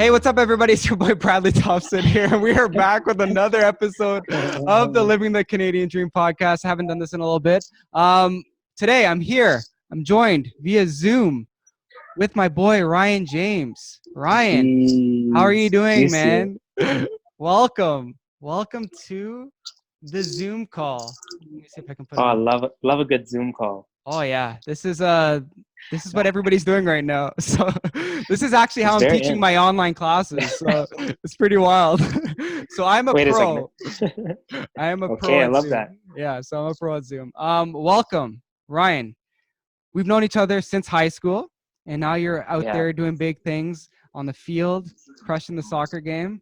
Hey, what's up, everybody? It's your boy Bradley Thompson here. We are back with another episode of the Living the Canadian Dream podcast. I haven't done this in a little bit. Today, I'm here. I'm joined via Zoom with my boy Ryan James. Ryan, how are you doing, man? Welcome to the Zoom call. Let me see if I can put it. I love a good Zoom call. Oh yeah, this is what everybody's doing right now. So this is actually how I'm teaching my online classes. So it's pretty wild. So I'm a pro. I am a pro. Okay, I love Zoom. that. Yeah, so I'm a pro at Zoom. Welcome, Ryan. We've known each other since high school, and now you're out there doing big things on the field, crushing the soccer game.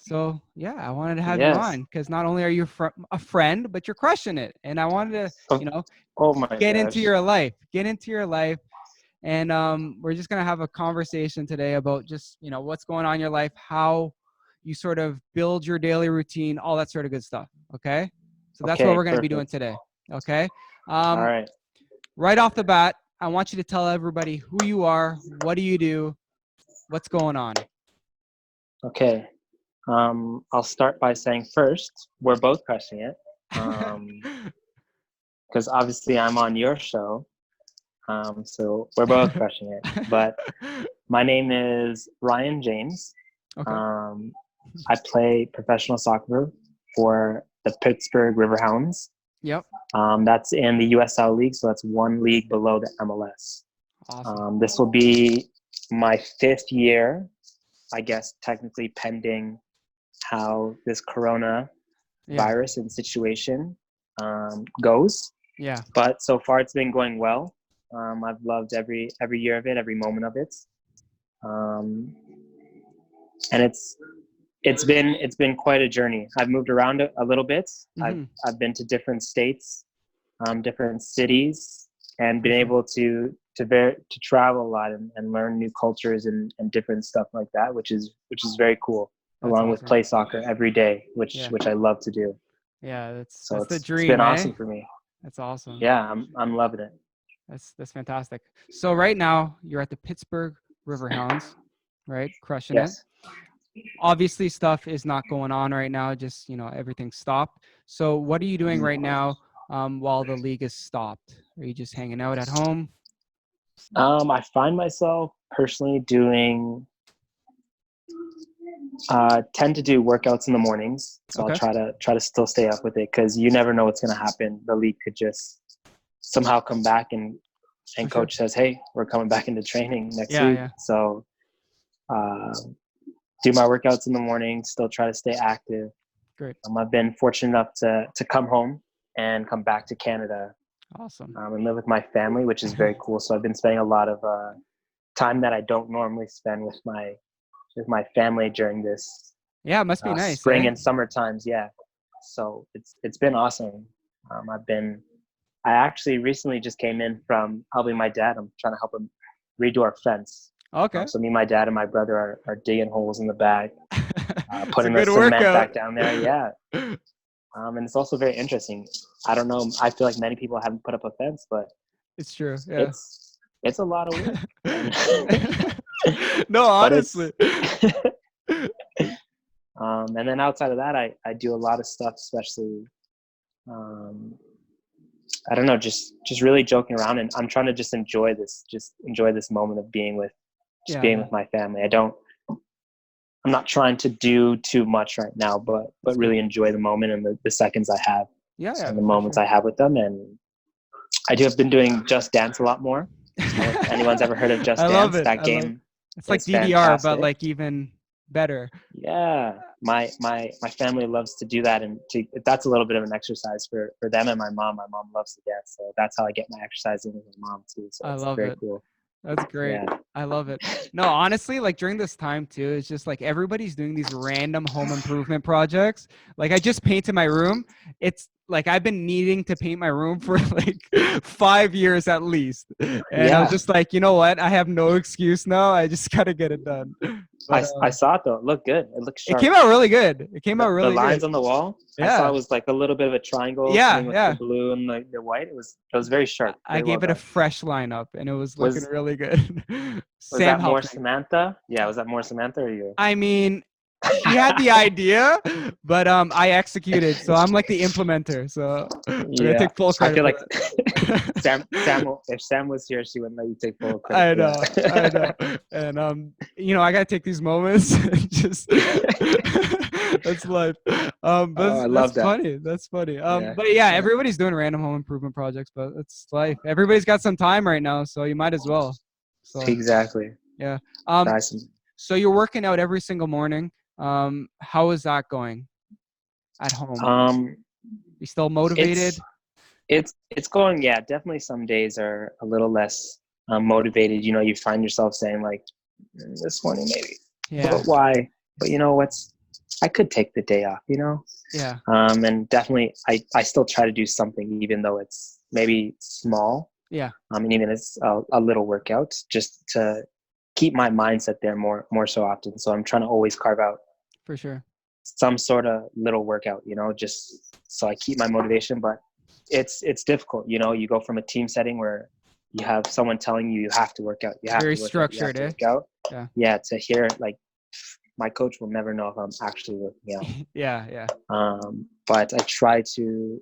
So, yeah, I wanted to have you on because not only are you a friend, but you're crushing it. And I wanted to, get into your life. And we're just going to have a conversation today about just, what's going on in your life, how you sort of build your daily routine, all that sort of good stuff. Okay? So that's what we're going to be doing today. Okay? All right. Right off the bat, I want you to tell everybody who you are, what do you do, what's going on. Okay. I'll start by saying first, we're both crushing it. Because obviously I'm on your show. So we're both crushing it. But my name is Ryan James. Okay. I play professional soccer for the Pittsburgh Riverhounds. Yep. That's in the USL League, so that's one league below the MLS. Awesome. This will be my 5th year, I guess, technically pending how this corona virus and situation goes. Yeah. But so far it's been going well. I've loved every year of it, every moment of it. And it's been quite a journey. I've moved around a little bit. Mm-hmm. I've been to different states, different cities, and been able to travel a lot and learn new cultures and different stuff like that, which is very cool. That's along awesome. With play soccer every day, which I love to do. Yeah, that's the dream. It's been awesome for me. That's awesome. Yeah, I'm loving it. That's fantastic. So right now you're at the Pittsburgh Riverhounds, right? Crushing it. Obviously stuff is not going on right now, just everything's stopped. So what are you doing right now while the league is stopped? Are you just hanging out at home? I find myself personally doing tend to do workouts in the mornings. So I'll try to still stay up with it because you never know what's going to happen. The league could just somehow come back and coach says, hey, we're coming back into training next week. Yeah. So do my workouts in the morning, still try to stay active. Great. I've been fortunate enough to come home and come back to Canada. Awesome. And live with my family, which is very cool. So I've been spending a lot of time that I don't normally spend with my family during this. Yeah, it must be nice. Spring and summer times. Yeah. So it's been awesome. I actually recently just came in from helping my dad. I'm trying to help him redo our fence. Okay. So me, my dad, and my brother are digging holes in the back, putting the cement back down there. Yeah. And it's also very interesting. I don't know. I feel like many people haven't put up a fence, but it's true. Yeah. It's a lot of work. No, honestly. And then outside of that, I do a lot of stuff, especially, I don't know, just really joking around, and I'm trying to just enjoy this moment of being with my family. I'm not trying to do too much right now, but really enjoy the moment and the seconds I have. And the moments I have with them. And I have been doing Just Dance a lot more. If anyone's ever heard of Just Dance, love it. That game. It's like DDR, fantastic. But like even better. Yeah. My family loves to do that, and that's a little bit of an exercise for them and my mom. My mom loves to dance, so that's how I get my exercise in with my mom too. So I love very it. Cool. That's great. Yeah. I love it. No, honestly, like during this time too, it's just like everybody's doing these random home improvement projects. Like I just painted my room. It's like I've been needing to paint my room for like 5 years at least. And I was just like, you know what? I have no excuse now. I just gotta get it done. But, I saw it though. It looked good. It looked it sharp. came out really good. It came out The really lines good. on the wall. Yeah. I saw it was like a little bit of a triangle coming with the blue and the white. It was very sharp. I gave it a fresh lineup and it was looking really good. Was that more Samantha? Yeah, was that more Samantha or you? I mean, she had the idea, but I executed. So I'm like the implementer. So I'm gonna take full credit. I feel like Sam. If Sam was here, she wouldn't let you take full credit. I know. And you know, I gotta take these moments. Just that's life. But I love that. Funny. That's funny. But yeah, everybody's doing random home improvement projects, but it's life. Everybody's got some time right now, so you might as well. So exactly. Yeah. Nice. So you're working out every single morning. How is that going at home? You still motivated? It's going. Yeah, definitely. Some days are a little less motivated. You know, you find yourself saying like, this morning maybe. Yeah. But why? But you know what's? I could take the day off. You know. Yeah. And definitely, I still try to do something, even though it's maybe small. Yeah. And even it's a little workout, just to keep my mindset there more so often. So I'm trying to always carve out for sure some sort of little workout, you know, just so I keep my motivation. But it's difficult, you know. You go from a team setting where you have someone telling you have to work out, you have very to work structured, out, you have to work out. Yeah, to hear like my coach will never know if I'm actually working out. Yeah. But I try to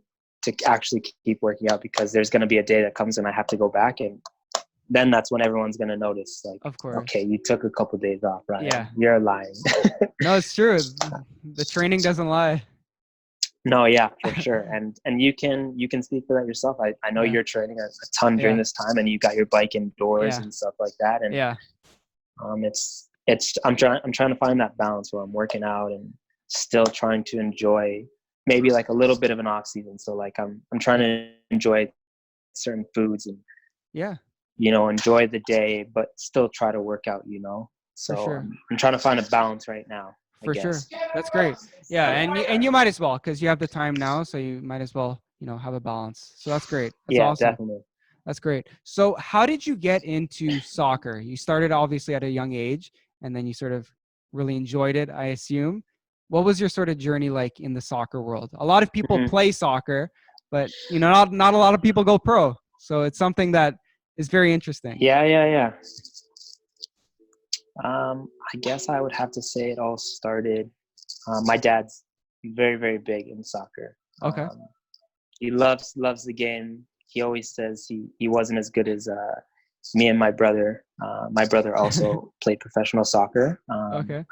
actually keep working out, because there's going to be a day that comes and I have to go back, and then that's when everyone's going to notice, like, of course, okay, you took a couple of days off, right? Yeah, you're lying. No, it's true. The training doesn't lie. No, yeah, for sure. And you can speak for that yourself. I know you're training a ton during this time, and you got your bike indoors and stuff like that. And I'm trying to find that balance where I'm working out and still trying to enjoy maybe like a little bit of an off season. So like I'm trying to enjoy certain foods and you know, enjoy the day, but still try to work out, you know. So for sure. I'm trying to find a balance right now. For sure. That's great. Yeah, and you might as well, because you have the time now, so you might as well, you know, have a balance. So that's great. That's awesome. Definitely. That's great. So how did you get into soccer? You started obviously at a young age, and then you sort of really enjoyed it, I assume. What was your sort of journey like in the soccer world? A lot of people play soccer, but you know, not a lot of people go pro. So it's something that is very interesting. Yeah. I guess I would have to say it all started. My dad's very, very big in soccer. Okay. He loves the game. He always says he wasn't as good as me and my brother. My brother also played professional soccer. Okay.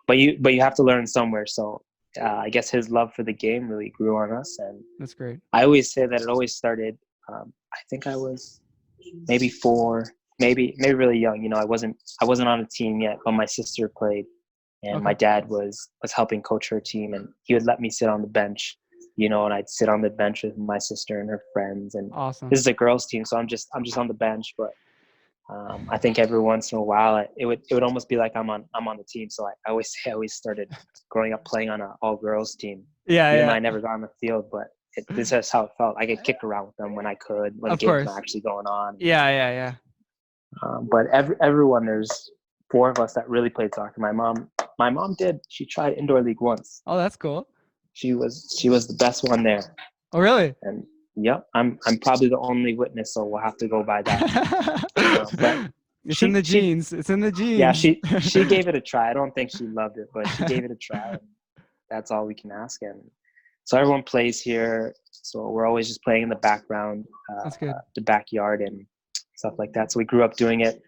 But you have to learn somewhere. So I guess his love for the game really grew on us. And that's great. I always say that it always started. I think I was maybe 4. Maybe really young, you know. I wasn't on a team yet, but my sister played, and my dad was helping coach her team, and he would let me sit on the bench, you know, and I'd sit on the bench with my sister and her friends. And awesome. This is a girls' team, so I'm just on the bench. But I think every once in a while, it would almost be like I'm on the team. So I always started growing up playing on an all girls team. Even though I never got on the field, but this is how it felt. I could kick around with them when I could, when games were actually going on. Yeah. But everyone, there's 4 of us that really played soccer. My mom she tried indoor league once. Oh, that's cool. She was the best one there. Oh, really? And yep, I'm probably the only witness, so we'll have to go by that. But it's in the genes. It's in the genes. Yeah, she gave it a try. I don't think she loved it, but she gave it a try. And that's all we can ask. And so everyone plays here. So we're always just playing in the background, that's good. The backyard and stuff like that. So we grew up doing it.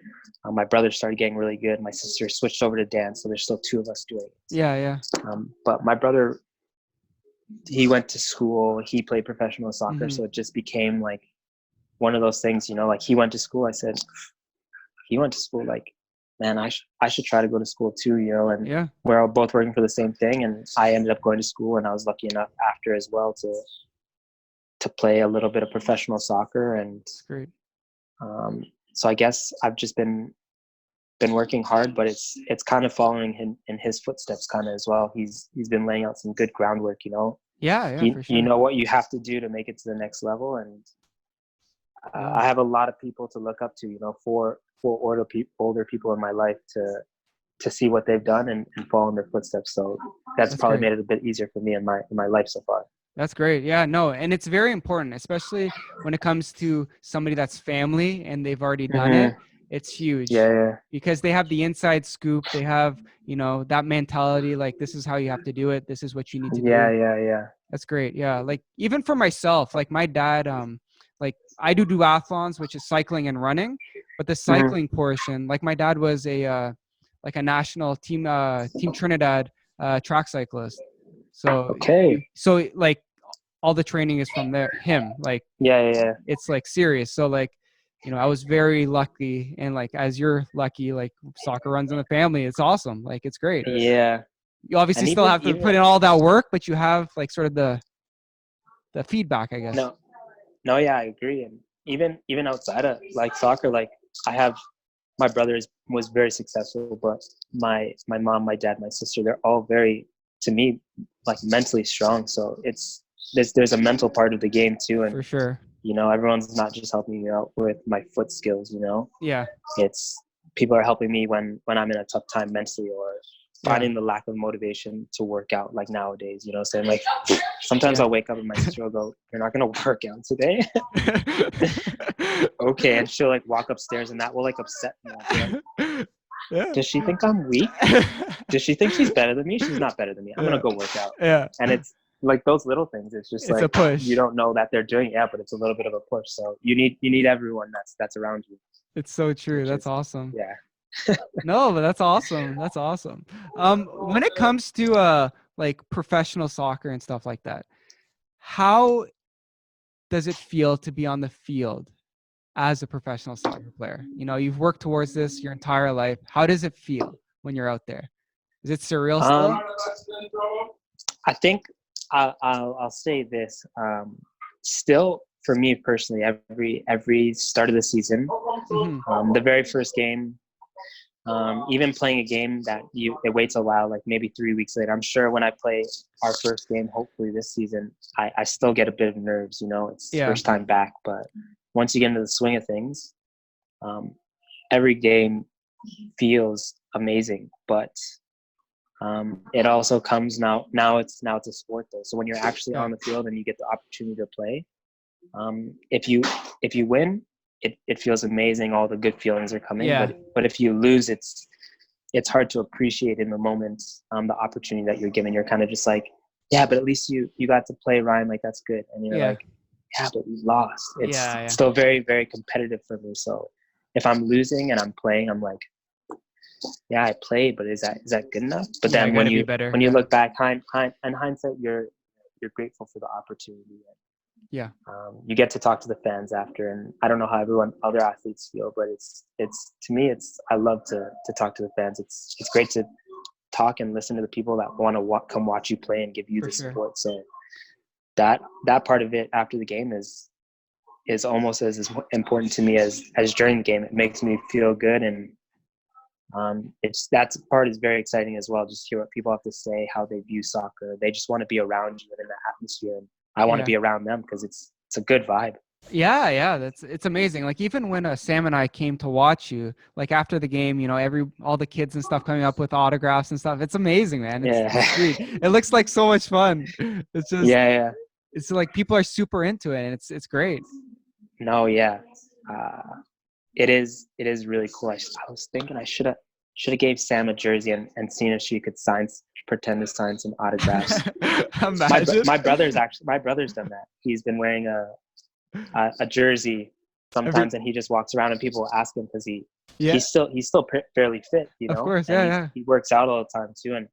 My brother started getting really good. My sister switched over to dance, so there's still 2 of us doing it. Yeah. But my brother, he went to school. He played professional soccer, so it just became like one of those things, you know. Like he went to school. I said, he went to school. Like, man, I should try to go to school too, you know. And we're all both working for the same thing. And I ended up going to school, and I was lucky enough after as well to play a little bit of professional soccer. And that's great. So I guess I've just been working hard, but it's kind of following in his footsteps kind of as well. He's been laying out some good groundwork, you know. Yeah, for You sure. know what you have to do to make it to the next level. And Yeah, I have a lot of people to look up to, you know, for older people in my life to see what they've done and follow in their footsteps. So that's that's probably great. made it a bit easier for me in my life so far. That's great. Yeah, no, and it's very important, especially when it comes to somebody that's family and they've already done it. Hmm. It's huge Yeah, because they have the inside scoop. They have, that mentality, like this is how you have to do it. This is what you need to yeah, do. yeah, yeah, That's great. Yeah. Like even for myself, like my dad, like I do duathlons, which is cycling and running, but the yeah. Hmm. cycling portion, like my dad was like a national team Trinidad, track cyclist. So, Okay. so like all the training is from him, like Yeah, yeah, yeah. it's like serious. So like, I was very lucky, and like, as you're lucky, like soccer runs in the family. It's awesome. Like, it's great. Yeah. You obviously And still have to even put in all that work, but you have like sort of the feedback, I guess. no, no, yeah, I agree. And even outside of like soccer, like I have my brother was very successful, but my mom, my dad, my sister, they're all very, to me, like mentally strong. So there's a mental part of the game too. And For sure. you know, everyone's not just helping me out with my foot skills, you know. Yeah. It's people are helping me when I'm in a tough time mentally, or Yeah. finding the lack of motivation to work out, like nowadays, you know what I'm saying? Like sometimes Yeah. I'll wake up and my sister will go, "You're not gonna work out today?" Okay. And she'll like walk upstairs and that will like upset me. I'll be like, Yeah. does she think I'm weak? Does she think she's better than me? She's not better than me. I'm Yeah. gonna go work out. Yeah. And it's like those little things. It's just It's a like push. you don't know that they're doing it, yeah, but it's a little bit of a push. So you need everyone that's around you. It's so true. Which That's is awesome. yeah. No, but that's awesome. That's awesome. When it comes to like professional soccer and stuff like that, how does it feel to be on the field as a professional soccer player? You've worked towards this your entire life. How does it feel when you're out there? Is it surreal still? Um, I think I'll say this. Still, for me personally, every start of the season, Hmm. the very first game, even playing a game that it waits a while, like maybe 3 weeks later. I'm sure when I play our first game, hopefully this season, I still get a bit of nerves. You know, it's Yeah. first time back, but once you get into the swing of things, every game feels amazing. But it also comes now it's a sport though. So when you're actually Yeah. on the field and you get the opportunity to play, if you win, it feels amazing. All the good feelings are coming. Yeah. But if you lose, it's hard to appreciate in the moment the opportunity that you're given. You're kind of just like, yeah, but at least you got to play, Ryan. Like that's good. And you're Yeah. like, yeah, but we lost. It's Yeah. still very, very competitive for me. So if I'm losing and I'm playing, I'm like, yeah, I played, but is that good enough? But Yeah, I then gotta be better. when you Yeah. look back, in hindsight, you're grateful for the opportunity. Yeah. You get to talk to the fans after, and I don't know how other athletes feel, but it's to me, I love to talk to the fans. It's great to talk and listen to the people that want to come watch you play and give you For the sure. support. So that part of it after the game is almost as important to me as during the game. It makes me feel good, and that part is very exciting as well. Just hear what people have to say, how they view soccer. They just want to be around you and in the atmosphere, and I want to Yeah. be around them because it's a good vibe. Yeah, it's amazing. Like even when Sam and I came to watch you, like after the game, all the kids and stuff coming up with autographs and stuff. It's amazing, man. It's Yeah. sweet. It looks like so much fun. It's just Yeah. it's like people are super into it, and it's great. No, yeah. It is really cool. I was thinking I should have gave Sam a jersey and seen if she could pretend to sign some autographs. Imagine. My brother's done that. He's been wearing a jersey sometimes, and he just walks around and people ask him because Yeah, he's still fairly fit, you of know, course. and Yeah. he works out all the time too, and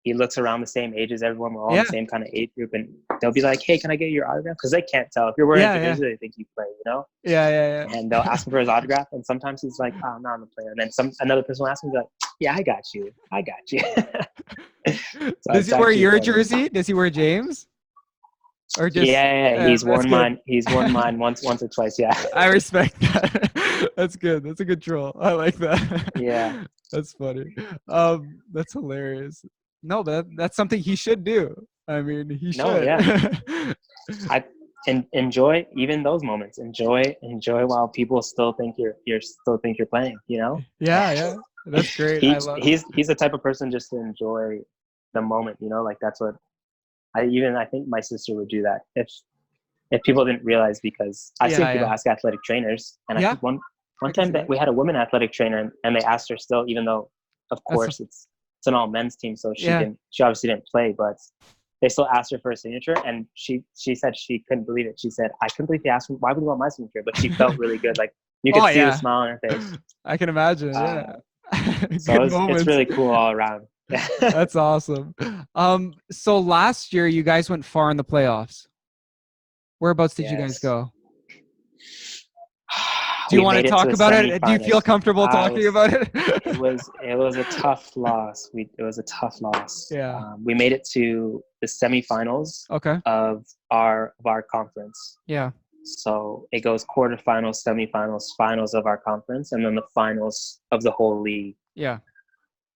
he looks around the same age as everyone. We're all in Yeah. the same kind of age group, and they'll be like, "Hey, can I get your autograph?" Because they can't tell if you're wearing a jersey, they think you play, you know. Yeah. And they'll ask him for his autograph, and sometimes he's like, "Oh, no, I'm a player." And then another person will ask him, he's like, "Yeah, I got you." So Does he wear your jersey? Does he wear James? Or just he's worn good. mine. He's worn mine once or twice. Yeah. I respect that. That's good. That's a good troll. I like that. Yeah. That's funny. That's hilarious. No, but that's something he should do. I mean, he should. No, yeah. Enjoy even those moments. Enjoy while people still think you're playing. You know. Yeah. That's great. I love. He's the type of person just to enjoy the moment. You know, like that's what I think my sister would do that if people didn't realize, because I've seen people ask athletic trainers, and I think one time that we had a women athletic trainer, and they asked her still, even though of course it's an all men's team, so she obviously didn't play, but they still asked her for a signature, and she said she couldn't believe it. She said, I couldn't believe they asked me, why would you want my signature? But she felt really good. Like you could see the smile on her face. I can imagine. So it's really cool all around. That's awesome. So last year you guys went far in the playoffs. Whereabouts did you guys go? Do you want to talk about it? Do you feel comfortable talking about it? It was a tough loss. It was a tough loss. Yeah. We made it to the semifinals of our conference. Yeah. So it goes quarterfinals, semifinals, finals of our conference, and then the finals of the whole league. Yeah.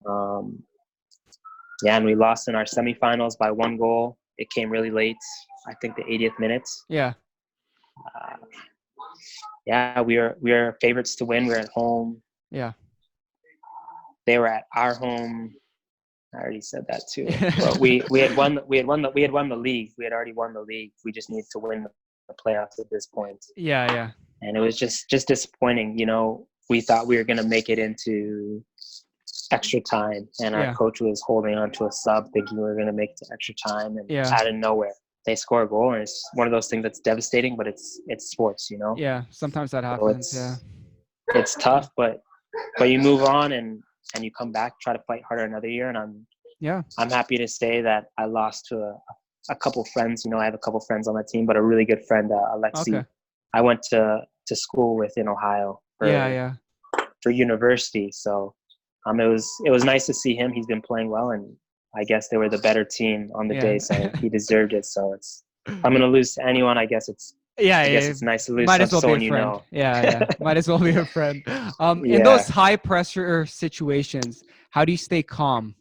And we lost in our semifinals by 1 goal. It came really late. I think the 80th minute. Yeah. We were favorites to win. We were at home. Yeah. They were at our home. I already said that too. But we had won the league. We had already won the league. We just needed to win the playoffs at this point. Yeah. And it was just disappointing. You know, we thought we were going to make it into extra time, and our coach was holding on to a sub, thinking we were going to make it to extra time, and out of nowhere they score a goal, and it's one of those things that's devastating, but it's sports, you know. Yeah, sometimes that happens. So it's tough, but you move on, and you come back, try to fight harder another year. And I'm happy to say that I lost to a couple friends. You know, I have a couple friends on that team, but a really good friend, Alexi. I went to school with in Ohio for university, so it was nice to see him. He's been playing well, and I guess they were the better team on the day, so he deserved it. So I'm going to lose to anyone. I guess it's nice to lose might as well someone be a you friend. know. Yeah. Might as well be a friend. In those high pressure situations, how do you stay calm?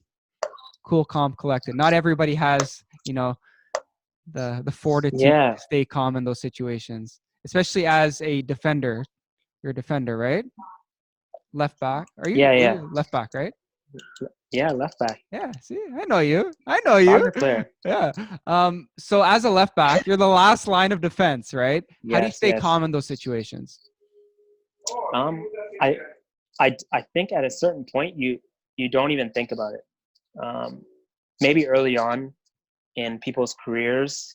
Cool, calm, collected. Not everybody has, you know, the fortitude to stay calm in those situations, especially as a defender. You're a defender, right? Left back. Are you? Yeah. Left back, right? Yeah, left back. Yeah, see, I know you. Soccer player. Yeah. So as a left back, you're the last line of defense, right? How do you stay calm in those situations? I think at a certain point you don't even think about it. Maybe early on in people's careers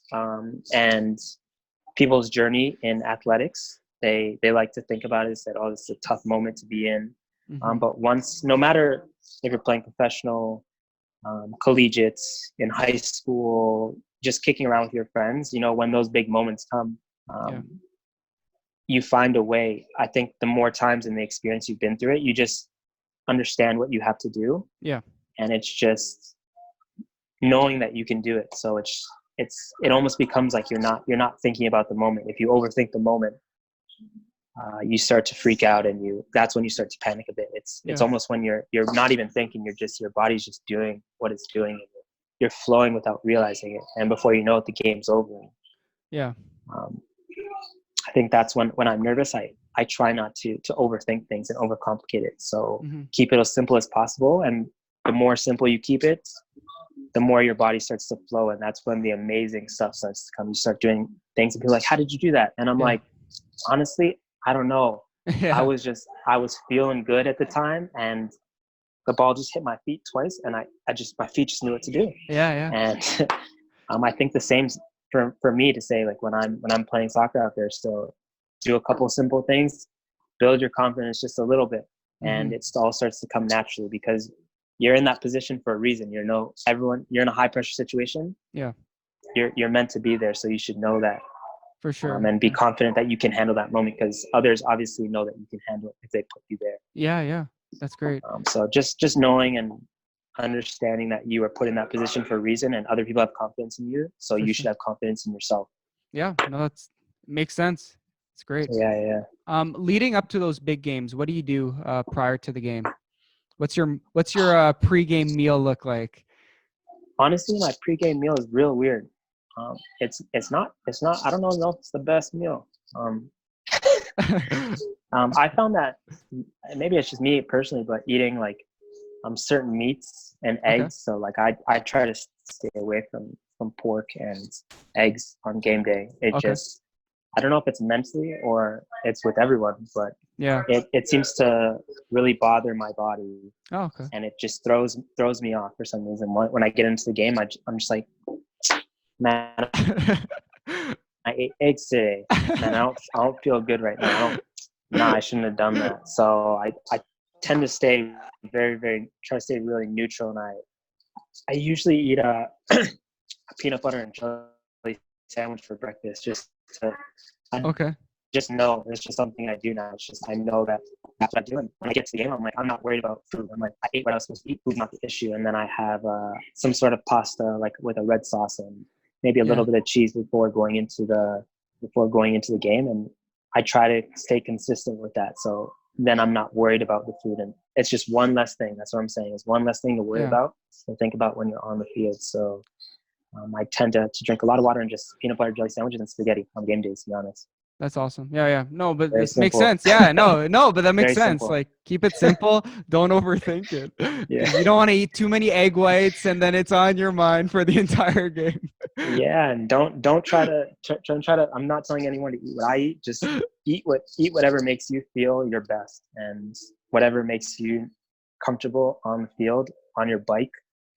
and people's journey in athletics, they like to think about it and said, oh, this is a tough moment to be in. But no matter if you're playing professional, collegiate, in high school, just kicking around with your friends, you know, when those big moments come, you find a way. I think the more times in the experience you've been through it, you just understand what you have to do. Yeah. And it's just knowing that you can do it. So it almost becomes like you're not thinking about the moment. If you overthink the moment, you start to freak out, and that's when you start to panic a bit. It's almost when you're not even thinking, your body's just doing what it's doing, and you're flowing without realizing it, and before you know it, the game's over. I think that's when I'm nervous, I try not to overthink things and overcomplicate it. So keep it as simple as possible, and the more simple you keep it, the more your body starts to flow, and that's when the amazing stuff starts to come. You start doing things, and people are like, how did you do that? And I'm like, honestly, I don't know. I was feeling good at the time, and the ball just hit my feet twice, and my feet just knew what to do. And I think the same for me to say, like, when I'm playing soccer out there, still do a couple of simple things, build your confidence just a little bit, and it all starts to come naturally, because you're in that position for a reason. You're in a high pressure situation. You're meant to be there, so you should know that. For sure. And be confident that you can handle that moment, because others obviously know that you can handle it if they put you there. Yeah. That's great. So just knowing and understanding that you are put in that position for a reason, and other people have confidence in you, so you should have confidence in yourself. Yeah, no, that makes sense. It's great. Yeah. Leading up to those big games, what do you do prior to the game? What's your pregame meal look like? honestly, my pregame meal is real weird. It's not. I don't know if it's the best meal. I found that maybe it's just me personally, but eating like certain meats and Okay. eggs. So like I try to stay away from pork and eggs on game day. It Okay. just I don't know if it's mentally or it's with everyone, but Yeah. it seems to really bother my body, Oh, okay. and it just throws me off for some reason. When I get into the game, I'm just like, man, I ate eggs today. Man, I don't feel good right now. I shouldn't have done that. So I tend to stay try to stay really neutral, and I usually eat a peanut butter and jelly sandwich for breakfast. I Okay. just know it's just something I do now. It's just I know that that's what I do. And when I get to the game, I'm like, I'm not worried about food. I'm like, I ate what I was supposed to eat. Food's not the issue. And then I have some sort of pasta, like with a red sauce and maybe a little bit of cheese before going into the game. And I try to stay consistent with that. So then I'm not worried about the food, and it's just one less thing. That's what I'm saying. It's one less thing to worry about and think about when you're on the field. So I tend to drink a lot of water and just peanut butter jelly sandwiches and spaghetti on game days, to be honest. That's awesome. Yeah. No, but Very this makes simple. sense. Yeah, no, but that makes Very sense. simple. Like, keep it simple. Don't overthink it. Yeah. You don't want to eat too many egg whites and then it's on your mind for the entire game. Yeah, and don't try to. I'm not telling anyone to eat what I eat. Just eat whatever makes you feel your best, and whatever makes you comfortable on the field, on your bike,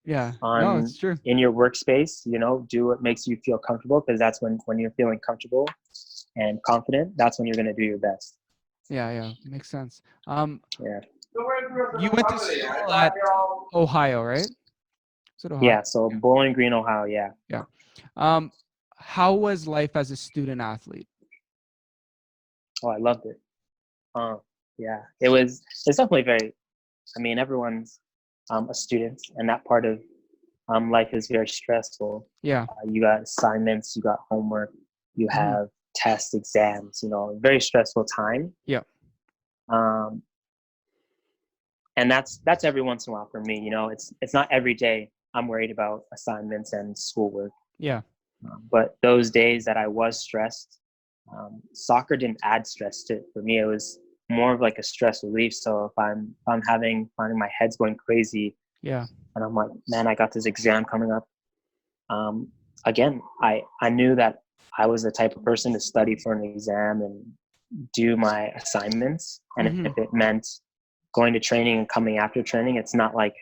Yeah. No, it's true. in your workspace. Do what makes you feel comfortable, because that's when you're feeling comfortable and confident, that's when you're going to do your best. Yeah. Makes sense. Yeah. You went to school at Ohio, right? Is it Ohio? Yeah. So Bowling Green, Ohio. Yeah. Yeah. How was life as a student athlete? Oh, I loved it. Yeah. It's definitely very. I mean, everyone's a student, and that part of life is very stressful. Yeah. You got assignments, you got homework, you have tests, exams. Very stressful time. Yeah. And that's every once in a while for me. It's not every day I'm worried about assignments and schoolwork. Yeah. But those days that I was stressed, soccer didn't add stress to it for me. It was more of like a stress relief. So if I'm finding my head's going crazy, yeah, and I'm like, man, I got this exam coming up. Again, I knew that I was the type of person to study for an exam and do my assignments. And if it meant going to training and coming after training, it's not like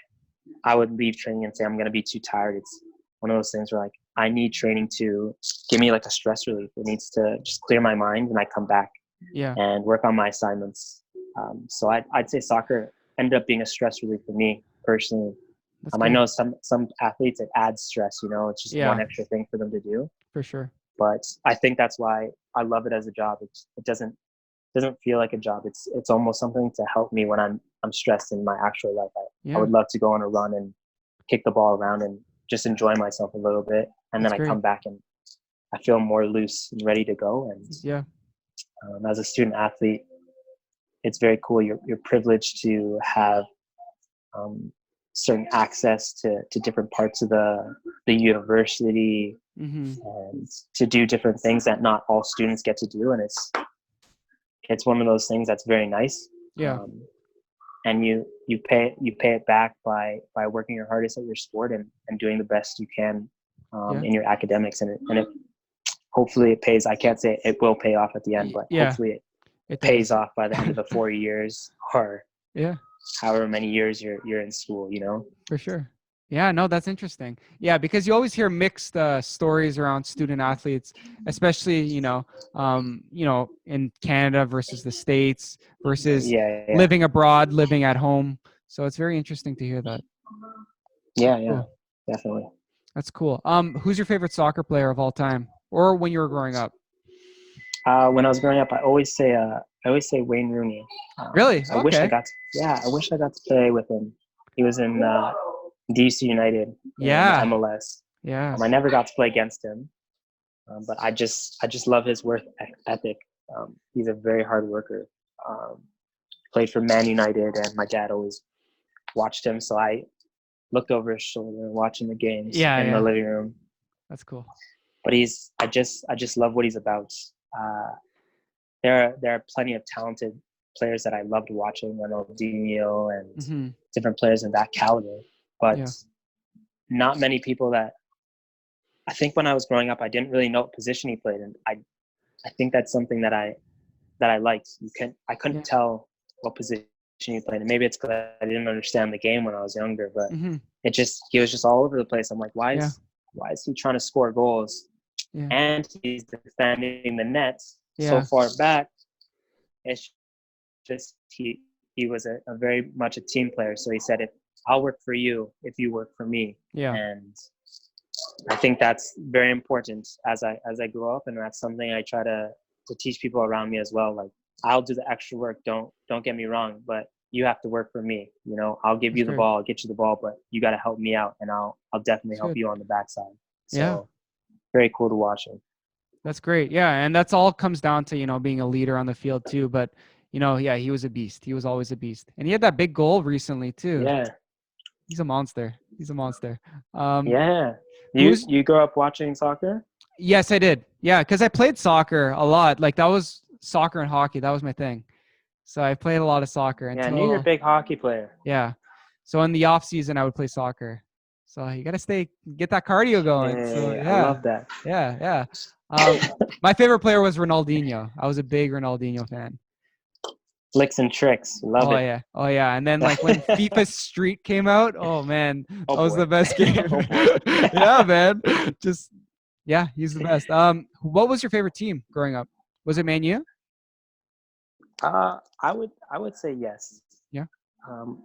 I would leave training and say I'm going to be too tired. It's one of those things where like I need training to give me like a stress relief. It needs to just clear my mind, and I come back and work on my assignments. So I'd say soccer ended up being a stress relief for me personally. I know some athletes, it adds stress, it's just one extra thing for them to do. For sure. But I think that's why I love it as a job. It doesn't feel like a job. It's almost something to help me when I'm stressed in my actual life. I would love to go on a run and kick the ball around and just enjoy myself a little bit. And then I come back and I feel more loose and ready to go. And as a student athlete, it's very cool. You're privileged to have certain access to different parts of the university and to do different things that not all students get to do. And it's one of those things that's very nice. And you pay it back by working your hardest at your sport and doing the best you can in your academics. And it hopefully it pays. I can't say it will pay off at the end, but hopefully it pays off by the end of the 4 years or however many years you're in school, For sure. Yeah, no, that's interesting. Yeah, because you always hear mixed stories around student athletes, especially, in Canada versus the States versus living abroad, living at home. So it's very interesting to hear that. Yeah, cool. Definitely. That's cool. Who's your favorite soccer player of all time, or when you were growing up? When I was growing up, I always say Wayne Rooney. Really? I wish I got to play with him. He was in DC United in MLS. Yeah. I never got to play against him, but I just love his work ethic. He's a very hard worker. Played for Man United, and my dad always watched him. So looked over his shoulder watching the games Yeah, in the yeah. living room. That's cool. But I just love what he's about. There are plenty of talented players that I loved watching, Ronaldinho and Mm-hmm. different players in that caliber, but Yeah. not many people that I think when I was growing up, I didn't really know what position he played, and I think that's something that I liked. I Yeah. couldn't tell what position he played, and maybe it's because I didn't understand the game when I was younger, but Mm-hmm. he was just all over the place. I'm like, Yeah. why is he trying to score goals Yeah. and he's defending the nets so Yeah. far back? It's just he was a very much a team player. So he said, "If I'll work for you, if you work for me," Yeah. and I think that's very important as I grow up, and that's something I try to teach people around me as well. Like, I'll do the extra work. Don't get me wrong, but you have to work for me. You know, I'll give For you the sure. ball, I'll get you the ball, but you got to help me out, and I'll definitely That's help good. you on the backside. Yeah. So very cool to watch him. That's great. Yeah. And that's all comes down to, being a leader on the field too. But, yeah, he was a beast. He was always a beast. And he had that big goal recently too. Yeah, He's a monster. He's a monster. Um, yeah. who's You grew up watching soccer? Yes, I did. Yeah, because I played soccer a lot. Like that was soccer and hockey. That was my thing. So I played a lot of soccer Yeah, I knew you're a until big hockey player. yeah. So in the off season, I would play soccer. So you gotta get that cardio going. So Hey, I yeah, love that. yeah, yeah. My favorite player was Ronaldinho. I was a big Ronaldinho fan. Flicks and tricks, love Oh it. yeah, oh yeah. And then like when FIFA Street came out, oh man, Oh that was the boy. best game. Oh boy. Yeah, man. Just yeah, he's the best. What was your favorite team growing up? Was it Man U? I would say yes. Yeah. Um,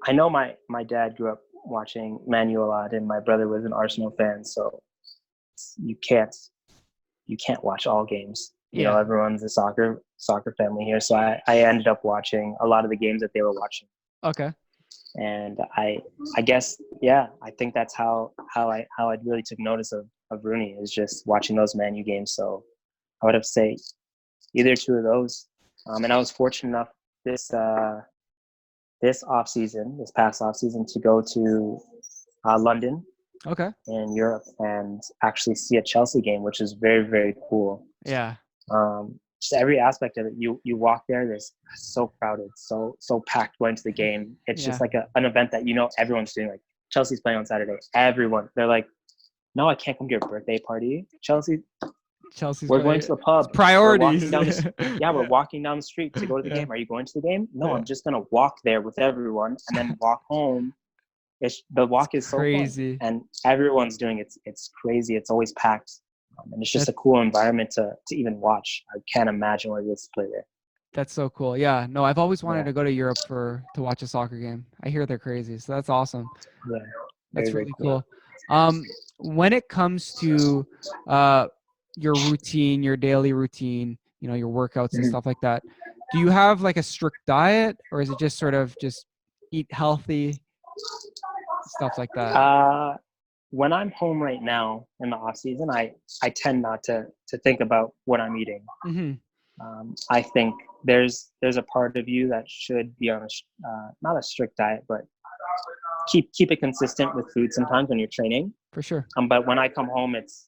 I know my dad grew up watching Man U a lot, and my brother was an Arsenal fan, so you can't you can't watch all games. You know, Yeah. everyone's a soccer family here, so I ended up watching a lot of the games that they were watching, Okay. and I guess yeah, I think that's how I really took notice of Rooney is just watching those Man U games. So I would have to say either two of those. And I was fortunate enough this this past off season, to go to London Okay. in Europe and actually see a Chelsea game, which is very very cool. Yeah. Just every aspect of it. You walk there, there's so crowded, so packed going to the game. It's just Yeah. like an event that everyone's doing. Like Chelsea's playing on Saturday. Everyone, they're like, no, I can't come to your birthday party, Chelsea. Chelsea's We're going play. to the It's pub. We're walking priorities. down we're walking down the street to go to the Yeah. game. Are you going to the game? No, Yeah. I'm just gonna walk there with everyone and then walk home. The It's walk is so fun, crazy. and everyone's doing it. It's crazy. It's always packed, and it's just That a cool environment to even watch. I can't imagine what it is to play there. that's so cool. Yeah. No, I've always wanted Yeah, to go to Europe to watch a soccer game. I hear they're crazy. So that's awesome. yeah, very That's very really cool. cool. When it comes to your routine, your daily routine, your workouts and Mhm. stuff like that, do you have like a strict diet, or is it just sort of just eat healthy, stuff like that? When I'm home right now in the off season, I tend not to think about what I'm eating. Mm-hmm. I think there's a part of you that should be on not a strict diet, but keep it consistent with food sometimes when you're training. For sure. But when I come home, it's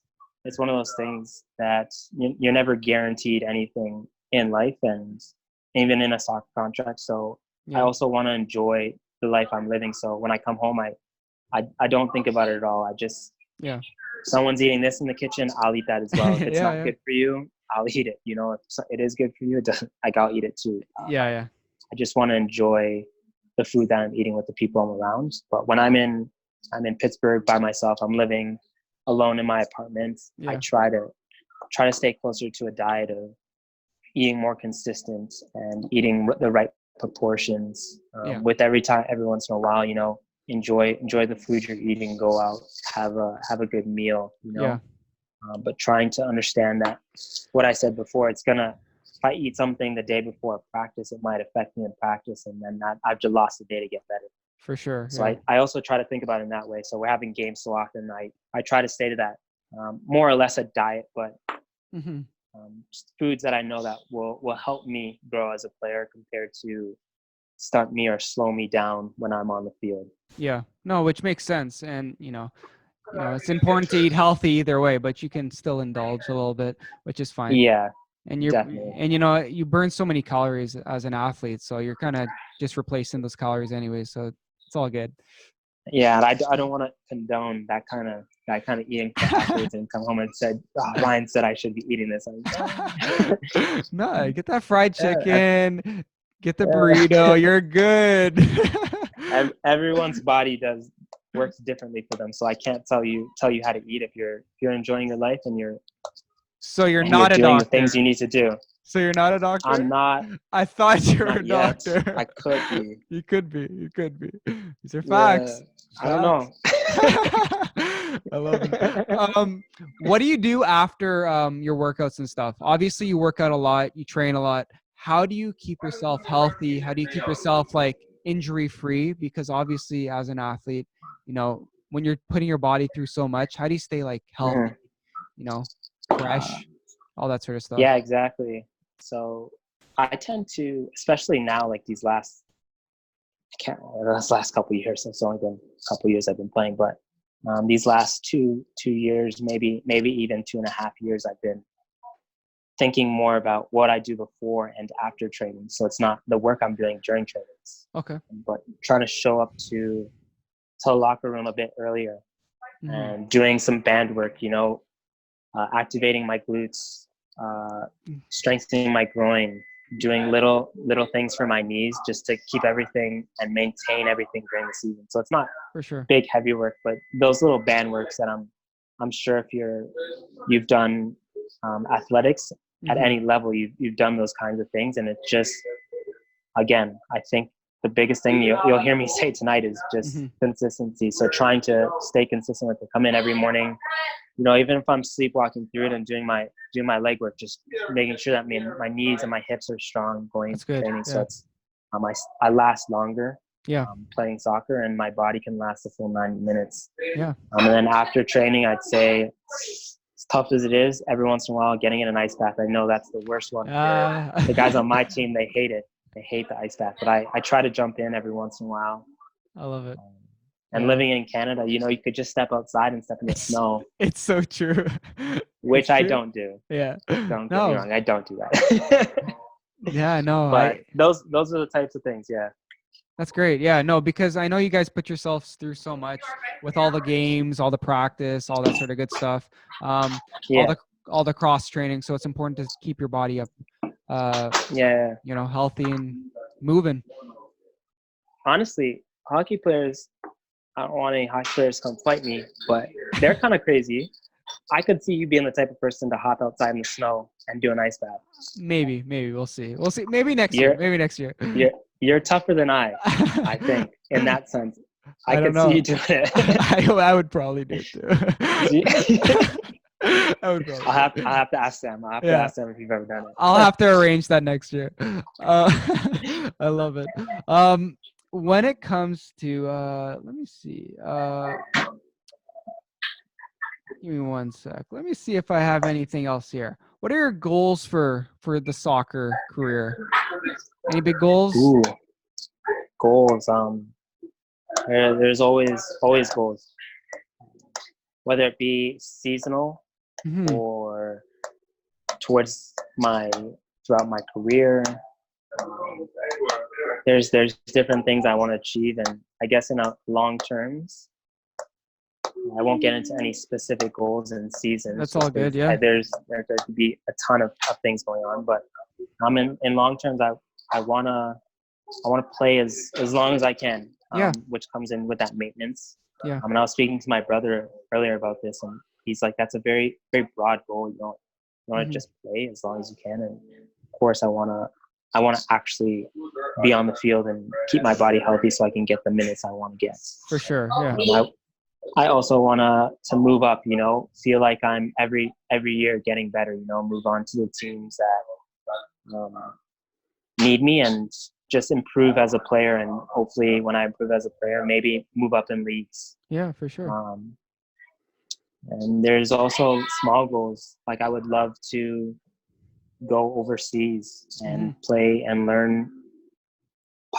one of those things that you're never guaranteed anything in life, and even in a soccer contract. So I Yeah. also want to enjoy the life I'm living. So when I come home, I don't think about it at all. I just, Yeah. someone's eating this in the kitchen, I'll eat that as well. If it's Yeah. not Yeah. good for you, I'll eat it. You know, if it is good for you, it doesn't, like, I'll eat it too. Yeah. Yeah. I just want to enjoy the food that I'm eating with the people I'm around. But when I'm in Pittsburgh by myself, I'm living alone in my apartment. I Yeah. try to stay closer to a diet of eating more consistent and eating the right proportions. Yeah. With every once in a while, enjoy the food you're eating. Go out, have a good meal. Yeah. But trying to understand that what I said before, it's gonna, if I eat something the day before practice, it might affect me in practice, and then I've just lost the day to get better. For sure. So Yeah. I also try to think about it in that way. So we're having games so often, I try to stay to that, more or less a diet, but Mm-hmm. just foods that I know that will help me grow as a player compared to start me or slow me down when I'm on the field. Yeah, no, which makes sense. And, it's important to eat healthy either way, but you can still indulge a little bit, which is fine. Yeah, And definitely. you burn so many calories as an athlete, so you're kind of just replacing those calories anyway. So it's all good. Yeah, and I don't want to condone that kind of eating for athletes and come home and said, Ryan said I should be eating this. No, get that fried chicken, get the burrito. You're good. Everyone's body works differently for them, so I can't tell you how to eat if you're enjoying your life and you're not a doing doctor. the things you need to do. So you're not a doctor? I'm not. I thought you were a yet. doctor. I could be. You could be. These are facts. I don't know. I love it. What do you do after your workouts and stuff? Obviously, you work out a lot. You train a lot. How do you keep yourself healthy? How do you keep yourself like injury free? Because obviously, as an athlete, when you're putting your body through so much, how do you stay like healthy? Fresh, all that sort of stuff. Yeah, exactly. So I tend to, especially now, like these last couple of years. It's only been a couple of years I've been playing, but these last two years, maybe even 2.5 years, I've been thinking more about what I do before and after training. So it's not the work I'm doing during trainings. Okay. But trying to show up to the locker room a bit earlier and doing some band work, activating my glutes, strengthening my groin, doing little things for my knees just to keep everything and maintain everything during the season. So it's not for sure big heavy work, but those little band works that I'm sure if you've done athletics at any level, you've done those kinds of things, and it's just, again, I think the biggest thing you'll hear me say tonight is just consistency. So trying to stay consistent with it, come in every morning, even if I'm sleepwalking through it and doing my leg work, just making sure that my knees and my hips are strong going into training. Yeah. So it's I last longer playing soccer, and my body can last a full 90 minutes. Yeah. And then after training, I'd say, as tough as it is, every once in a while getting in an ice bath. I know that's the worst one. The guys on my team, they hate it. They hate the ice bath, but I try to jump in every once in a while. I love it. And living in Canada, you could just step outside and step in the snow. It's so true. Which I don't do. Yeah. Don't get me wrong. I don't do that. Yeah, no. But those are the types of things, yeah. That's great. Yeah, no, because I know you guys put yourselves through so much with all the games, all the practice, all that sort of good stuff. All the cross training. So it's important to keep your body up. Healthy and moving. Honestly, hockey players, I don't want any hockey players to come fight me, but they're kind of crazy. I could see you being the type of person to hop outside in the snow and do an ice bath. Maybe we'll see. Maybe next year. You're tougher than I think, in that sense. I could see you doing it. I would probably do it too. I'll have to ask them. I'll have to ask them if you've ever done it. I'll have to arrange that next year. I love it. When it comes to let me see. Give me one sec. Let me see if I have anything else here. What are your goals for the soccer career? Any big goals? Ooh, goals. There's always goals, whether it be seasonal or throughout my career. There's different things I want to achieve, and I guess in a long terms, I won't get into any specific goals and seasons. That's all good, yeah. There could be a ton of things going on, but in long terms, I wanna play as long as I can, which comes in with that maintenance. Yeah. I was speaking to my brother earlier about this, and he's like, "That's a very, very broad goal. You want to just play as long as you can." And of course, I wanna actually be on the field and keep my body healthy so I can get the minutes I want to get. For sure, yeah. I also want to move up, feel like I'm every year getting better, move on to the teams that need me and just improve as a player. And hopefully when I improve as a player, maybe move up in leagues. Yeah, for sure. And there's also small goals. Like I would love to go overseas and play and learn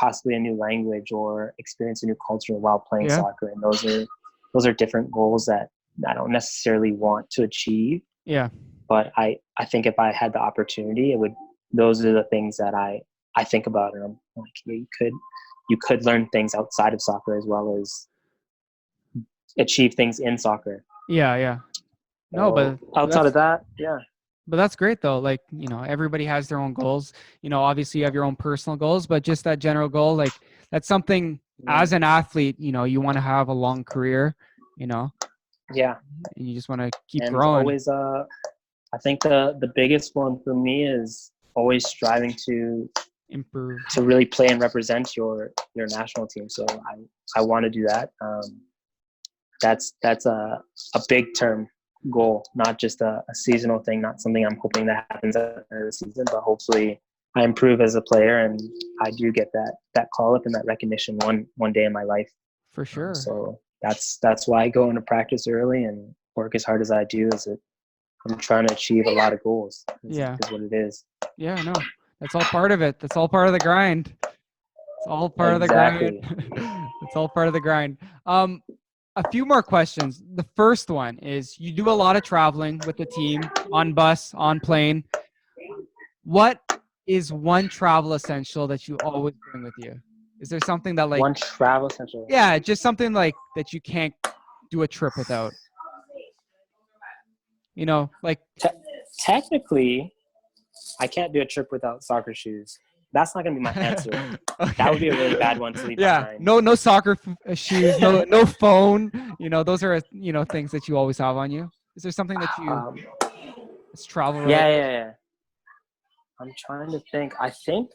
possibly a new language or experience a new culture while playing Yeah. soccer. And those are different goals that I don't necessarily want to achieve. Yeah. But I think if I had the opportunity, those are the things that I think about. And I'm like, yeah, you could learn things outside of soccer as well as achieve things in soccer. Yeah. Yeah. No, So but outside of that, yeah. But that's great though. Like, everybody has their own goals. Obviously you have your own personal goals, but just that general goal, like that's something as an athlete, you want to have a long career, Yeah. and you just want to keep And growing. always, I think the biggest one for me is always striving to Improve. to really play and represent your national team. So I want to do that. That's a big term goal, not just a seasonal thing, not something I'm hoping that happens at the end of the season, but hopefully I improve as a player and I do get that call up and that recognition one day in my life. For sure. So that's why I go into practice early and work as hard as I do. I'm trying to achieve a lot of goals. Is what it is. Yeah, no, that's all part of it. That's all part of the grind. It's all part Exactly. of the grind. It's all part of the grind. A few more questions. The first one is, you do a lot of traveling with the team, on bus, on plane. What is one travel essential that you always bring with you? Is there something that, like, one travel essential? Yeah, just something like that you can't do a trip without. Like technically, I can't do a trip without soccer shoes. That's not gonna be my answer. Okay. That would be a really bad one to leave behind. No soccer shoes, no phone. Those are things that you always have on you. Is there something that you it's travel related? Yeah. I'm trying to think. I think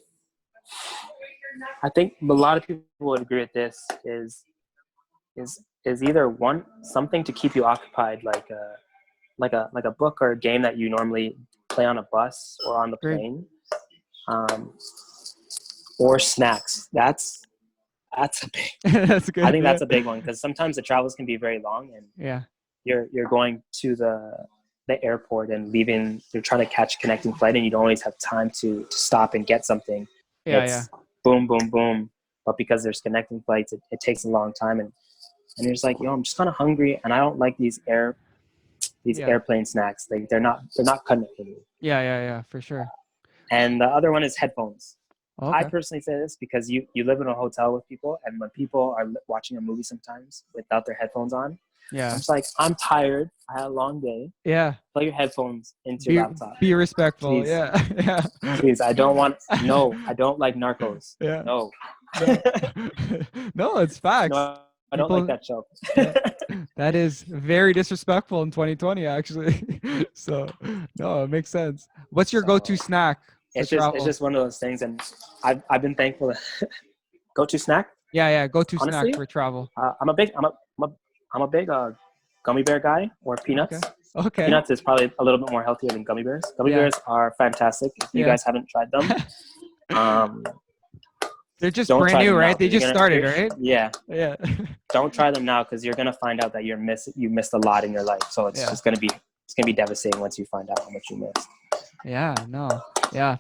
a lot of people would agree with this is either something to keep you occupied, like a book or a game that you normally play on a bus or on the plane, or snacks. That's a big. That's good. I think that's a big one, because sometimes the travels can be very long, and you're going to the airport and leaving. You're trying to catch a connecting flight, and you don't always have time to stop and get something. It's boom, boom, boom. But because there's connecting flights, it takes a long time, and you're just like, I'm just kind of hungry, and I don't like these airplane snacks. They're not cutting it for me. Yeah, for sure. And the other one is headphones. Okay. I personally say this because you live in a hotel with people, and when people are watching a movie sometimes without their headphones on, I'm just like, I'm tired. I had a long day. Yeah. Plug your headphones into your laptop. Be respectful. Please. Yeah. Please. I don't like Narcos. Yeah. No. No, it's facts. No, I don't like that show. That is very disrespectful in 2020, actually. So, no, it makes sense. What's your go-to snack? It's just one of those things, and I've been thankful. Go-to snack? Yeah, go-to Honestly, snack for travel. I'm a big gummy bear guy, or peanuts. Okay. Peanuts is probably a little bit more healthier than gummy bears. Gummy bears are fantastic. If you guys haven't tried them, they're just brand new, right? They just started, right? Yeah. Don't try them now, because you're gonna find out that you missed a lot in your life. So it's just gonna be devastating once you find out how much you missed. Yeah. No. Yeah.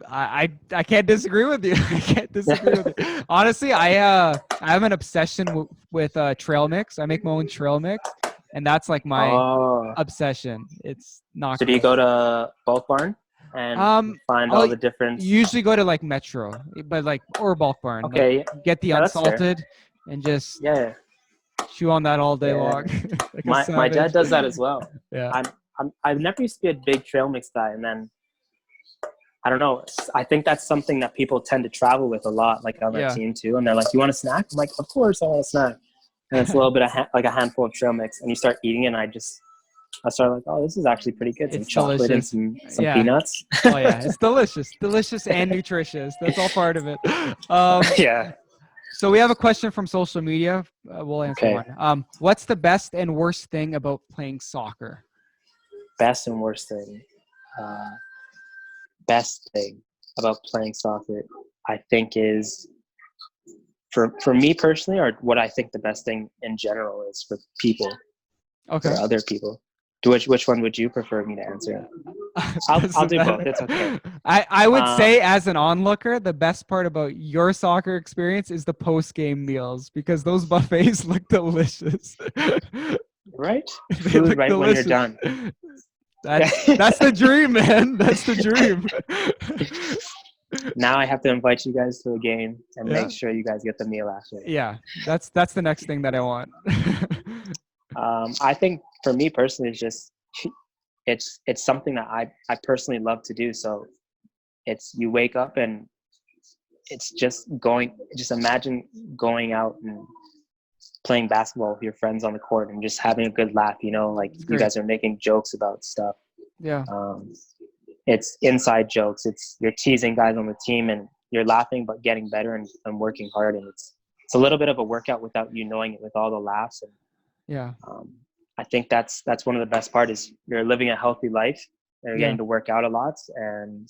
I can't disagree with you. I can't disagree with you. Honestly, I have an obsession with trail mix. I make my own trail mix, and that's like my obsession. It's not. So do you go to Bulk Barn and find all the different? Usually go to like Metro, but or Bulk Barn. Okay. Like, get the unsalted and just chew on that all day long. Like my dad does that as well. Yeah. I've never used to be a big trail mix guy, and then I don't know. I think that's something that people tend to travel with a lot, like on that team too. And they're like, "You want a snack?" I'm like, "Of course, I want a snack." And it's a little bit of like a handful of trail mix, and you start eating it, and I started like, "Oh, this is actually pretty good." Some chocolate and some peanuts. Oh yeah, it's delicious and nutritious. That's all part of it. Yeah. So we have a question from social media. We'll answer one. What's the best and worst thing about playing soccer? Best and worst thing. Best thing about playing soccer, I think, is for me personally, or what I think the best thing in general is for people, for other people. Which one would you prefer me to answer? I'll do both. It's okay. I would say, as an onlooker, the best part about your soccer experience is the post-game meals, because those buffets look delicious. Right? They Food look right delicious. when you're done. That's the dream, man. That's the dream. Now I have to invite you guys to a game and Yeah. make sure you guys get the meal after. Yeah, that's the next thing that I want. I think for me personally, it's something that I personally love to do. So it's, you wake up and it's just imagine going out and playing basketball with your friends on the court and just having a good laugh, like you guys are making jokes about stuff. Yeah. It's inside jokes. You're teasing guys on the team and you're laughing, but getting better and working hard. And it's a little bit of a workout without you knowing it, with all the laughs. And yeah, I think that's one of the best part is you're living a healthy life. You're getting to work out a lot, and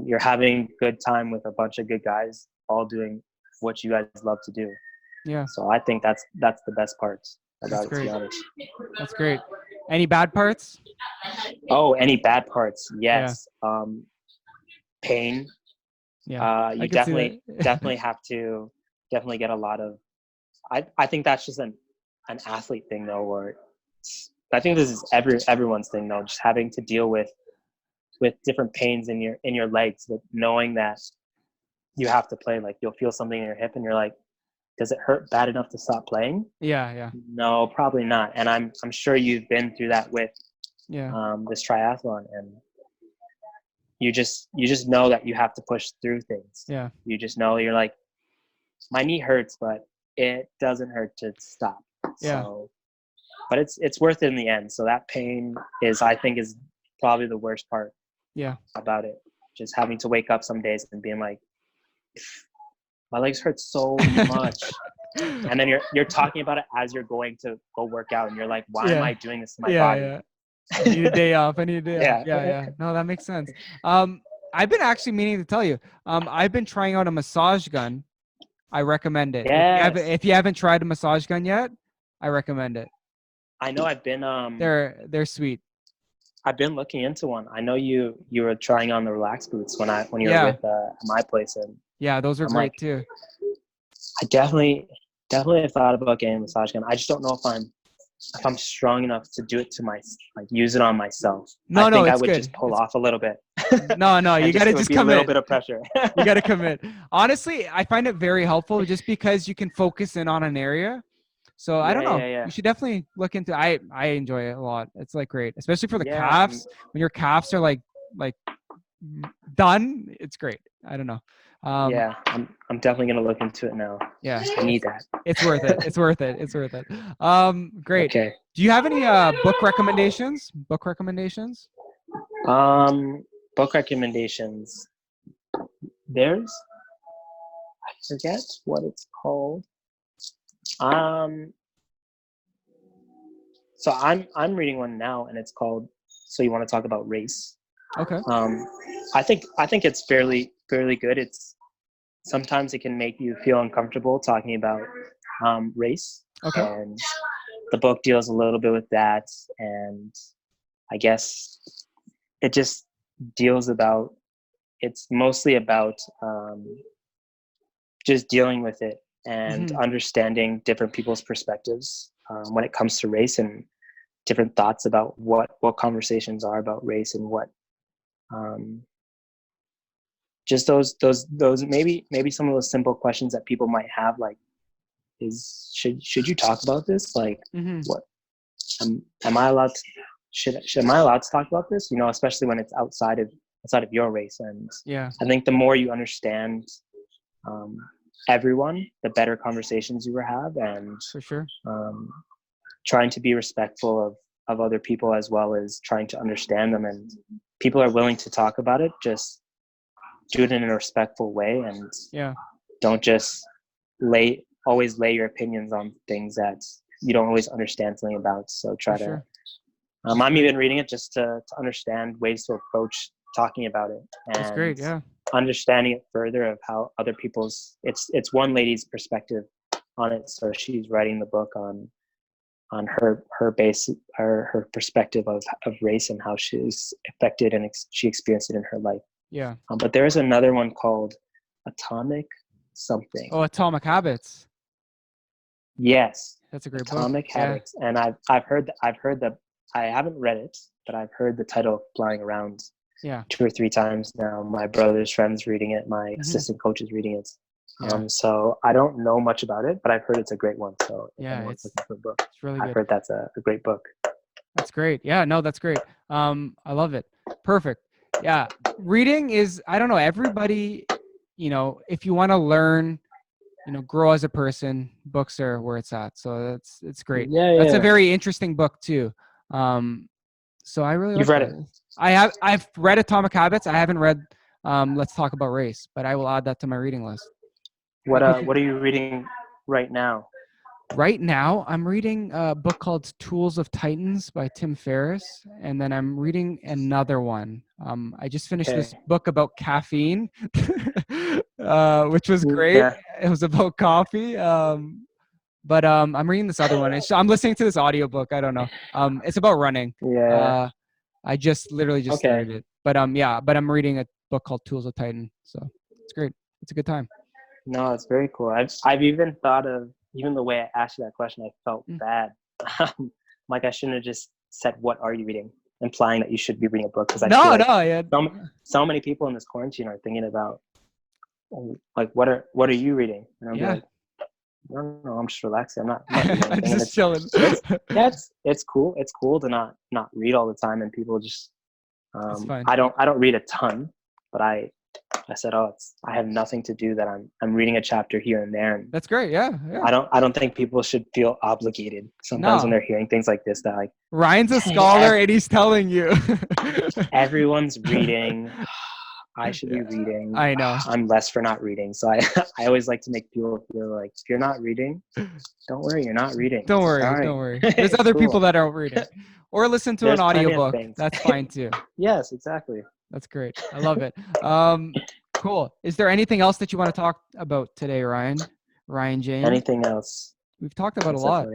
you're having good time with a bunch of good guys, all doing what you guys love to do. Yeah. So I think that's the best part about it, to be honest. That's great. Any bad parts? Oh, any bad parts? Yes. Pain. Yeah. You definitely have to get a lot of. I think that's just an athlete thing though, or I think this is everyone's thing though, just having to deal with different pains in your legs, but knowing that you have to play. Like you'll feel something in your hip and you're like, does it hurt bad enough to stop playing? Yeah. No, probably not. And I'm sure you've been through that with this triathlon, and you just know that you have to push through things. Yeah. You just know, you're like, my knee hurts, but it doesn't hurt to stop. Yeah. So, but it's worth it in the end. So that pain I think is probably the worst part. Yeah. About it. Just having to wake up some days and being like, my legs hurt so much. And then you're talking about it as you're going to go work out, and you're like, why am I doing this to my body? Yeah. I need a day off. Yeah. No, that makes sense. I've been actually meaning to tell you, I've been trying out a massage gun. I recommend it. Yes. If you haven't tried a massage gun yet, I recommend it. I know. I've been they're sweet. I've been looking into one. I know you were trying on the relax boots when you were with my place, and yeah, those are great too. I definitely have thought about getting a massage gun. I just don't know if I'm strong enough to do it to use it on myself. I think I would just pull off a little bit. No, you got to just commit. A little bit of pressure. You got to commit. Honestly, I find it very helpful just because you can focus in on an area. So I don't know. Yeah. You should definitely look into. I enjoy it a lot. It's like great, especially for the calves. When your calves are like done, it's great. I don't know. Yeah, I'm definitely gonna look into it now. Yeah, I need that. It's worth it. It's worth it. Great. Okay. Do you have any book recommendations? Book recommendations? There's, I forget what it's called. So I'm reading one now, and it's called So You Want to Talk About Race. Okay. I think it's fairly good. It's sometimes it can make you feel uncomfortable talking about race. Okay. And the book deals a little bit with that, and I guess it just deals about. It's mostly about just dealing with it and understanding different people's perspectives when it comes to race, and different thoughts about what conversations are about race, and what just those maybe some of those simple questions that people might have, like, is should you talk about this? Like, what am I allowed to, am I allowed to talk about this? Especially when it's outside of your race. And I think the more you understand everyone, the better conversations you will have, and for sure trying to be respectful of other people, as well as trying to understand them. And people are willing to talk about it, just do it in a respectful way, and don't just always lay your opinions on things that you don't always understand something about. So try to I'm even reading it just to understand ways to approach talking about it, and that's great. understanding it further of how other people's it's one lady's perspective on it. So she's writing the book on her base or her perspective of race and how she's affected and she experienced it in her life. Yeah. But there is another one called Atomic something. Oh, Atomic Habits. Yes, That's a great Atomic book. Habits. And I've heard that I haven't read it, but I've heard the title flying around. Yeah. 2 or 3 times now. My brother's friends reading it. My Mm-hmm. assistant coach is reading it. Yeah. So I don't know much about it, but I've heard it's a great one. So if Yeah, anyone's it's looking for a book, really I've good. heard that's a great book. That's great. Yeah, no, that's great. I love it. Perfect. Yeah. Reading is, I don't know, everybody, if you want to learn, grow as a person, books are where it's at. So it's great. Yeah, That's yeah. a very interesting book too. So I really You've like read that. it? I've read Atomic Habits. I haven't read Let's Talk About Race, but I will add that to my reading list. What are you reading right now? Right now, I'm reading a book called Tools of Titans by Tim Ferriss, and then I'm reading another one. I just finished this book about caffeine, which was great. Yeah. It was about coffee. But I'm reading this other one. I'm listening to this audiobook. I don't know. It's about running. Yeah. I literally just started it. But but I'm reading a book called Tools of Titan. So it's great. It's a good time. No, it's very cool. I've even thought of, even the way I asked you that question, I felt bad. Like I shouldn't have just said, "What are you reading?" implying that you should be reading a book, because I feel like so many people in this quarantine are thinking about, like, what are you reading? And I'm like, no, I'm just relaxing. I'm not reading anything. I'm just chilling. It's cool. It's cool to not read all the time, and people just It's fine. I don't read a ton, but I said, I have nothing to do, that I'm reading a chapter here and there. And that's great. Yeah. I don't think people should feel obligated sometimes when they're hearing things like this, that like, Ryan's a scholar and he's telling you. Everyone's reading. I should be reading. I know. I'm less for not reading. So I always like to make people feel like, if you're not reading, don't worry, you're not reading. Don't worry. Right. Don't worry. There's other people that aren't reading. Or listen to an audiobook. That's fine too. Yes, exactly. That's great. I love it. Cool. Is there anything else that you want to talk about today, Ryan? Ryan James? Anything else? We've talked about a lot.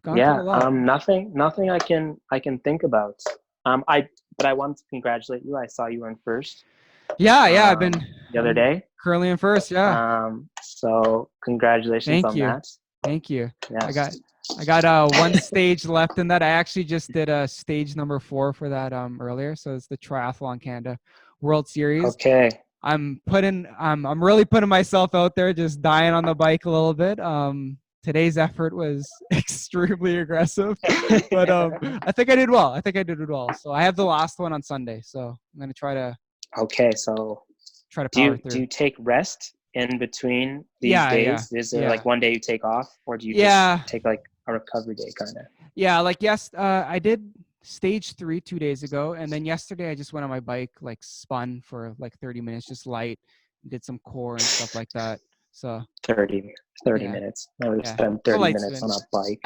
Nothing I can think about. But I wanted to congratulate you. I saw you were in first. Yeah, I've been the other day. Currently in first, yeah. So congratulations on that. Thank you. Yes. I got one stage left in that. I actually just did a stage number 4 for that earlier. So it's the Triathlon Canada World Series. Okay. I'm really putting myself out there, just dying on the bike a little bit. Today's effort was extremely aggressive, but I think I did well. So I have the last one on Sunday, so I'm gonna try to. Okay, so power through. Do you take rest in between these days? Is there like one day you take off, or do you just take like a recovery day kind of? Yeah, like I did stage 3 2 days ago, and then yesterday I just went on my bike, like spun for like 30 minutes, just light, did some core and stuff like that. So 30 minutes. I would spend 30 minutes on a bike.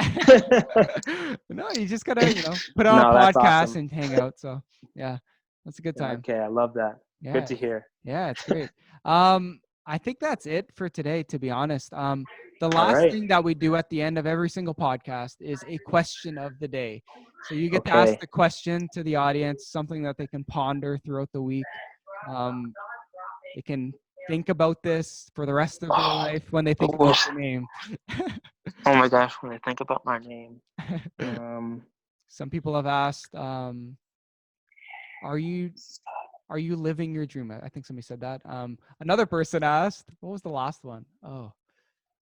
No, you just gotta put on a podcast and hang out. So yeah, that's a good time. Okay, I love that. Yeah. Good to hear. Yeah, it's great. I think that's it for today, to be honest. The last thing that we do at the end of every single podcast is a question of the day. So you get to ask the question to the audience, something that they can ponder throughout the week. They can think about this for the rest of their life when they think about your name. Oh my gosh, when I think about my name. Some people have asked, are you living your dream? I think somebody said that. Another person asked, what was the last one? Oh,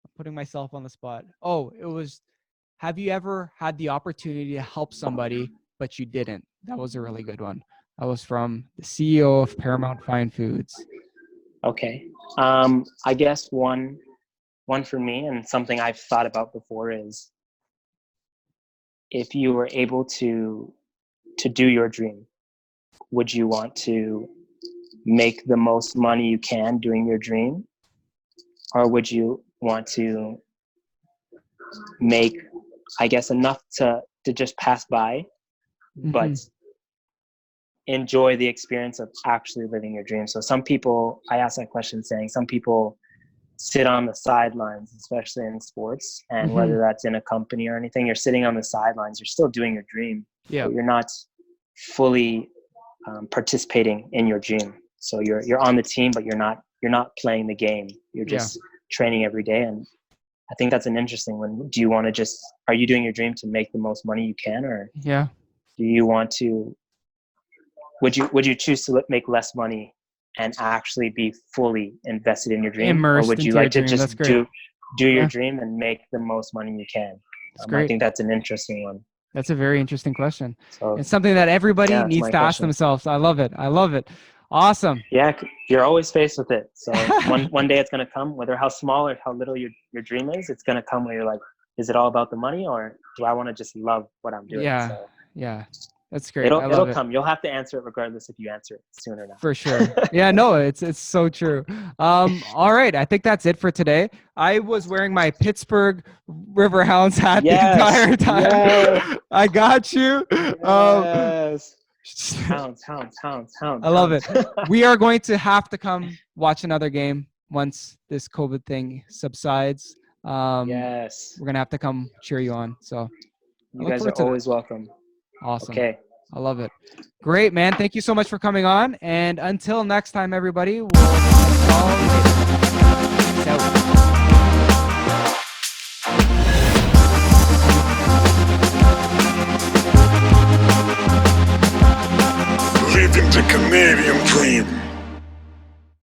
I'm putting myself on the spot. Oh, it was, have you ever had the opportunity to help somebody, but you didn't? That was a really good one. That was from the CEO of Paramount Fine Foods. Okay. I guess one for me, and something I've thought about before, is if you were able to do your dream, would you want to make the most money you can doing your dream? Or would you want to make, I guess, enough to just pass by, but enjoy the experience of actually living your dream? So some people, I ask that question saying, some people sit on the sidelines, especially in sports, and Mm-hmm. whether that's in a company or anything, you're sitting on the sidelines, you're still doing your dream, but you're not fully participating in your dream. So you're on the team, but you're not playing the game. You're just training every day. And I think that's an interesting one. Do you want to are you doing your dream to make the most money you can, or do you want to, would you choose to make less money and actually be fully invested in your dream? Immersed or would you into like your to dream. just do your dream and make the most money you can? I think that's an interesting one. That's a very interesting question. So, it's something that everybody needs to ask themselves. I love it. Awesome. Yeah, you're always faced with it. So one day it's going to come, whether how small or how little your dream is, it's going to come where you're like, is it all about the money, or do I want to just love what I'm doing? Yeah. That's great. It'll come. You'll have to answer it regardless if you answer it sooner or not. For sure. Yeah, no, it's so true. All right. I think that's it for today. I was wearing my Pittsburgh Riverhounds hat the entire time. Yes. I got you. Yes. Hounds. I love it. We are going to have to come watch another game once this COVID thing subsides. Yes. We're going to have to come cheer you on. So you guys are always welcome. Awesome. Okay. I love it. Great, man. Thank you so much for coming on. And until next time, everybody, we'll see you all later. Peace out. Living the Canadian dream.